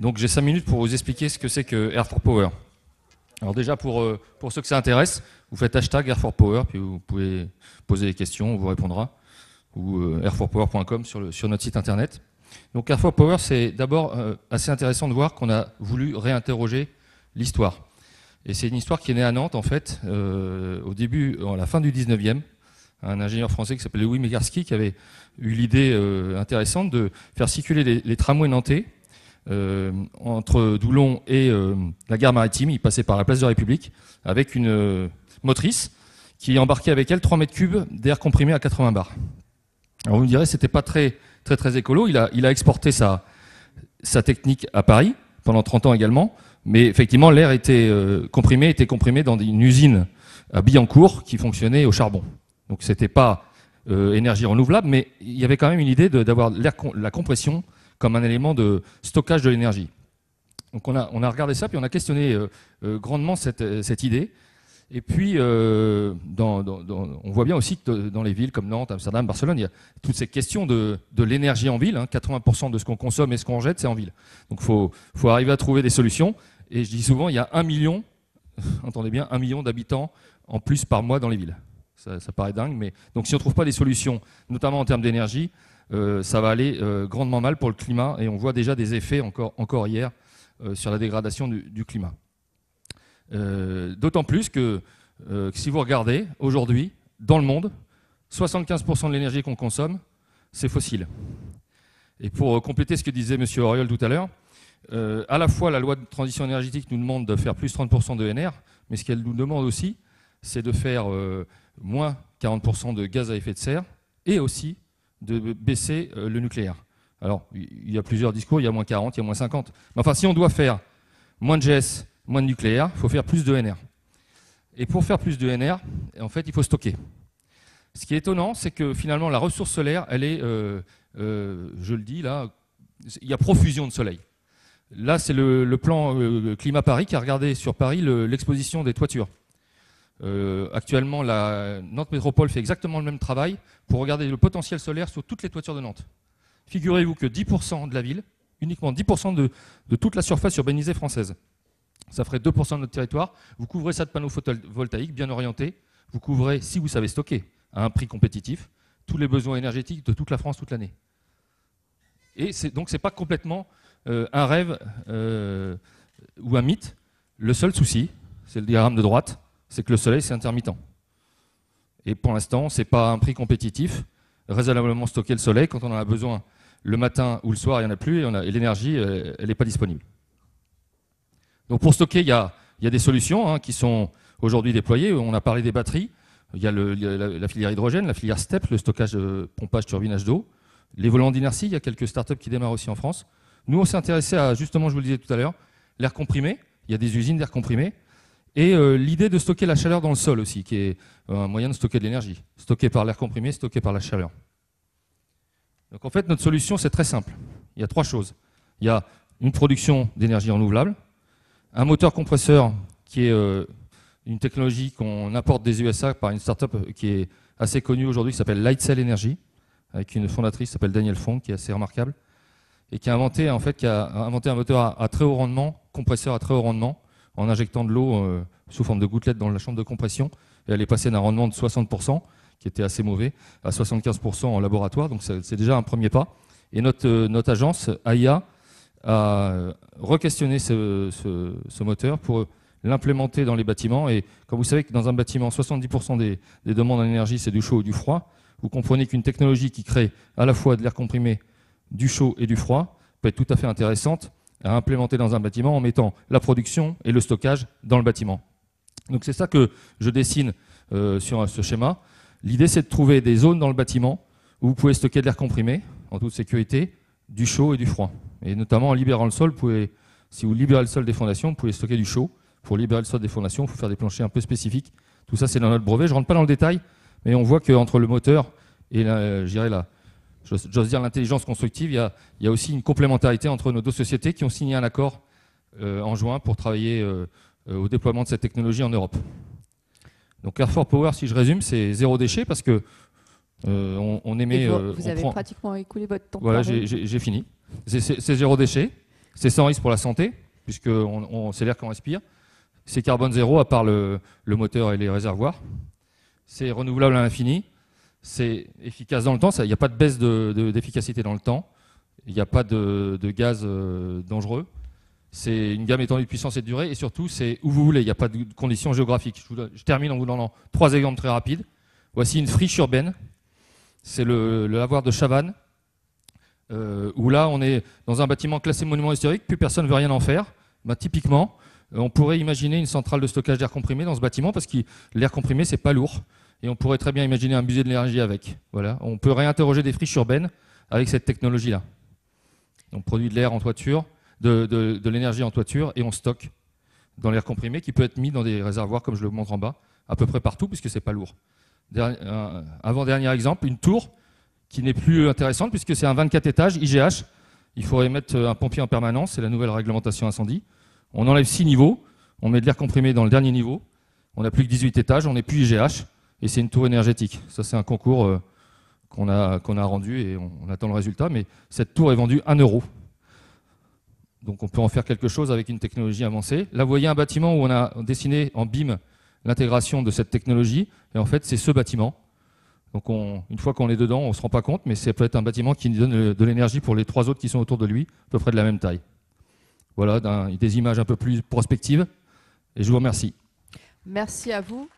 Donc j'ai 5 minutes pour vous expliquer ce que c'est que Air4Power. Alors déjà, pour ceux que ça intéresse, vous faites hashtag Air4Power, puis vous pouvez poser des questions, on vous répondra, ou air4power.com sur notre site internet. Donc Air4Power, c'est d'abord assez intéressant de voir qu'on a voulu réinterroger l'histoire. Et c'est une histoire qui est née à Nantes, en fait, à la fin du 19e. Un ingénieur français qui s'appelait Louis Megarski qui avait eu l'idée intéressante de faire circuler les tramways nantais entre Doulon et la gare maritime. Il passait par la place de la République avec une motrice qui embarquait avec elle 3 mètres cubes d'air comprimé à 80 bars. Alors vous me direz, c'était pas très écolo. Il a exporté sa technique à Paris pendant 30 ans également. Mais effectivement, l'air était comprimé dans une usine à Billancourt qui fonctionnait au charbon. Donc c'était pas énergie renouvelable, mais il y avait quand même une idée d'avoir la compression comme un élément de stockage de l'énergie. Donc on a regardé ça, puis on a questionné grandement cette idée. Et puis, on voit bien aussi que dans les villes comme Nantes, Amsterdam, Barcelone, il y a toutes ces questions de l'énergie en ville. 80% de ce qu'on consomme et ce qu'on jette, c'est en ville. Donc il faut arriver à trouver des solutions. Et je dis souvent, il y a 1 million, entendez bien, 1 million d'habitants en plus par mois dans les villes. Ça paraît dingue, mais donc si on ne trouve pas des solutions, notamment en termes d'énergie, ça va aller grandement mal pour le climat. Et on voit déjà des effets encore hier sur la dégradation du climat. D'autant plus que si vous regardez, aujourd'hui, dans le monde, 75% de l'énergie qu'on consomme, c'est fossile. Et pour compléter ce que disait M. Auriol tout à l'heure, à la fois la loi de transition énergétique nous demande de faire plus 30% de NR, mais ce qu'elle nous demande aussi, c'est de faire moins 40% de gaz à effet de serre et aussi de baisser le nucléaire. Alors, il y a plusieurs discours, il y a moins 40, il y a moins 50. Mais enfin, si on doit faire moins de GS, moins de nucléaire, il faut faire plus de NR. Et pour faire plus de NR, en fait, il faut stocker. Ce qui est étonnant, c'est que finalement, la ressource solaire, elle est, je le dis là, il y a profusion de soleil. Là, c'est le plan Climat Paris qui a regardé sur Paris l'exposition des toitures. Actuellement, la Nantes Métropole fait exactement le même travail pour regarder le potentiel solaire sur toutes les toitures de Nantes. Figurez-vous que 10% de la ville, uniquement 10% de toute la surface urbanisée française, ça ferait 2% de notre territoire. Vous couvrez ça de panneaux photovoltaïques bien orientés. Vous couvrez, si vous savez stocker, à un prix compétitif, tous les besoins énergétiques de toute la France toute l'année. Et donc, ce n'est pas complètement un rêve ou un mythe. Le seul souci, c'est le diagramme de droite, c'est que le soleil, c'est intermittent. Et pour l'instant, ce n'est pas un prix compétitif. Raisonnablement stocker le soleil, quand on en a besoin le matin ou le soir, il n'y en a plus, et l'énergie, elle n'est pas disponible. Donc pour stocker, il y a des solutions qui sont aujourd'hui déployées. On a parlé des batteries. Il y a la filière hydrogène, la filière STEP, le stockage, pompage, turbinage d'eau. Les volants d'inertie, il y a quelques startups qui démarrent aussi en France. Nous, on s'est intéressé à, justement, je vous le disais tout à l'heure, l'air comprimé. Il y a des usines d'air comprimé. Et l'idée de stocker la chaleur dans le sol aussi, qui est un moyen de stocker de l'énergie. Stocké par l'air comprimé, stocké par la chaleur. Donc en fait, notre solution, c'est très simple. Il y a 3 choses. Il y a une production d'énergie renouvelable, un moteur compresseur qui est une technologie qu'on importe des USA par une start-up qui est assez connue aujourd'hui, qui s'appelle Lightcell Energy, avec une fondatrice qui s'appelle Danielle Fong, qui est assez remarquable, et qui a inventé un moteur à très haut rendement, compresseur à très haut rendement, en injectant de l'eau sous forme de gouttelettes dans la chambre de compression. Et elle est passée d'un rendement de 60%, qui était assez mauvais, à 75% en laboratoire. Donc c'est déjà un premier pas. Et notre agence, AIA, a re-questionné ce moteur pour l'implémenter dans les bâtiments. Et comme vous savez que dans un bâtiment, 70% des demandes en énergie, c'est du chaud ou du froid, vous comprenez qu'une technologie qui crée à la fois de l'air comprimé, du chaud et du froid peut être tout à fait intéressante à implémenter dans un bâtiment en mettant la production et le stockage dans le bâtiment. Donc c'est ça que je dessine sur ce schéma. L'idée, c'est de trouver des zones dans le bâtiment où vous pouvez stocker de l'air comprimé en toute sécurité, du chaud et du froid. Et notamment en libérant le sol, si vous libérez le sol des fondations, vous pouvez stocker du chaud. Pour libérer le sol des fondations, il faut faire des planchers un peu spécifiques. Tout ça, c'est dans notre brevet. Je ne rentre pas dans le détail, mais on voit qu'entre le moteur et j'ose dire l'intelligence constructive, il y a aussi une complémentarité entre nos 2 sociétés qui ont signé un accord en juin pour travailler au déploiement de cette technologie en Europe. Donc Air4Power, si je résume, c'est 0 déchet parce que on émet... vous avez pratiquement écoulé votre temps. Voilà, j'ai fini. C'est 0 déchet. C'est sans risque pour la santé, puisque c'est l'air qu'on respire. C'est carbone zéro, à part le moteur et les réservoirs. C'est renouvelable à l'infini. C'est efficace dans le temps. Il n'y a pas de baisse d'efficacité dans le temps. Il n'y a pas de gaz dangereux. C'est une gamme étendue de puissance et de durée. Et surtout, c'est où vous voulez. Il n'y a pas de conditions géographiques. Je termine en vous donnant 3 exemples très rapides. Voici une friche urbaine. C'est le lavoir de Chavannes, où là, on est dans un bâtiment classé monument historique. Plus personne ne veut rien en faire. Ben, typiquement, on pourrait imaginer une centrale de stockage d'air comprimé dans ce bâtiment, parce que l'air comprimé, c'est pas lourd. Et on pourrait très bien imaginer un musée de l'énergie avec. Voilà. On peut réinterroger des friches urbaines avec cette technologie-là. On produit de l'air en toiture, de l'énergie en toiture, et on stocke dans l'air comprimé qui peut être mis dans des réservoirs, comme je le montre en bas, à peu près partout, puisque c'est pas lourd. Avant-dernier exemple, une tour qui n'est plus intéressante, puisque c'est un 24 étages, IGH. Il faudrait mettre un pompier en permanence, c'est la nouvelle réglementation incendie. On enlève 6 niveaux, on met de l'air comprimé dans le dernier niveau, on n'a plus que 18 étages, on n'est plus IGH, et c'est une tour énergétique. Ça, c'est un concours qu'on a rendu et on attend le résultat, mais cette tour est vendue 1 €. Donc on peut en faire quelque chose avec une technologie avancée. Là, vous voyez un bâtiment où on a dessiné en BIM l'intégration de cette technologie, et en fait, c'est ce bâtiment. Donc une fois qu'on est dedans, on ne se rend pas compte, mais ça peut être un bâtiment qui nous donne de l'énergie pour les 3 autres qui sont autour de lui, à peu près de la même taille. Voilà, des images un peu plus prospectives, et je vous remercie. Merci à vous.